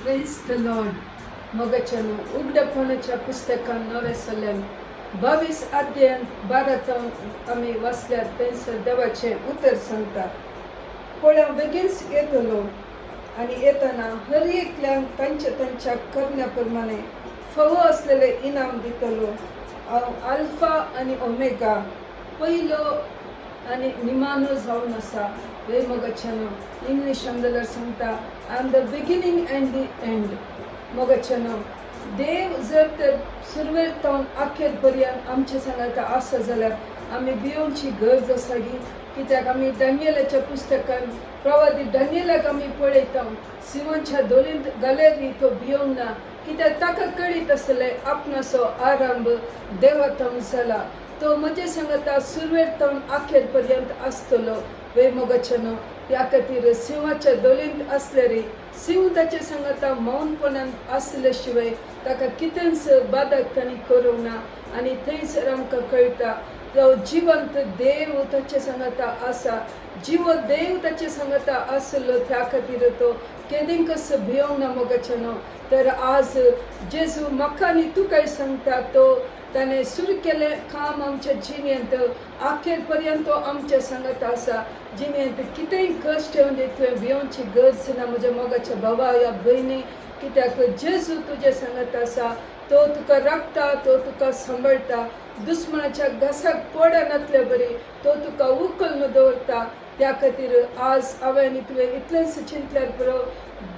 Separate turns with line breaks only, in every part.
Praise the Lord. मगचनो उघडपणाच्या पुस्तकात नवे sullen 22 अध्याय 12 आम्ही वाचल्यात त्यांचं देवाचे उत्तर सांगतात. पोळ्या बेगीनच येतलो आणि येताना हर एकल्या त्यांच्या करण्याप्रमाणे फव असलेले इनाम दितलो. अल्फा आणि ओमेगा पहिलो आणि निमानो जाऊन असा वे मगचनो इंग्लिश अंदर सांगता I am the beginning and the end. मगचनो देव जर तर सुरवेरतावन अखेर पर्यंत आमचे सांगता असं जाल्यार आम्ही भिवूंची गरज आसा कित्याक आम्ही दानियेलाच्या पुस्तकान प्रवादी दानियेलाक आम्ही पळयता सिमोनच्या दोलींत गलेरी तो भिवूंक ना कित्याक ताका कळीत आसले आपणाचो आरंभ देवातावन जाला. तो म्हणजे सांगता सुरवेरतावन अखेर पर्यंत आसतलो. वे मगचनो त्या खातीर सिंहाच्या दोलींत आसलेली सिंह ताचे सांगता मौनपणान आसले शिवाय ताका कितेंच बाधक तांणी करूंक ना. आनी थंयसर आमकां कळटा तो जिवंत देव ताचे सांगता आसा. जीव देव ताचे सांगता आसलो त्या खातीर तो केदींकच भिवंक ना. मगचनो तर आज जेजू म्हाका आनी तुकाय सांगता तो ताणे सुरू केले काम आमच्या जिणेंत अखेर पर्यंत आमच्या सांगत आसा. जिणेंत कितेंय कश्ट येवन तुवें भिवंची गरज ना म्हज्या मोगाच्या भावा या भयणी कित्याक जेजू तुजे सांगत आसा. तो तुका राखता, तो तुका सांबाळटा. दुस्मनाच्या घासाक पडा नातले बरी तो तुका उखलून दवरता. त्या खातीर आज हांवें आनी तुवें इतलेंच चिंतल्यार पुरो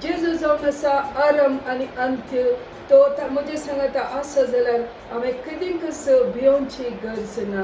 जेजू जावन आसा आरंभ आनी अंत्य. तो म्हजे सांगता आसा जाल्यार हांवें कधींच भिवंची गरज ना.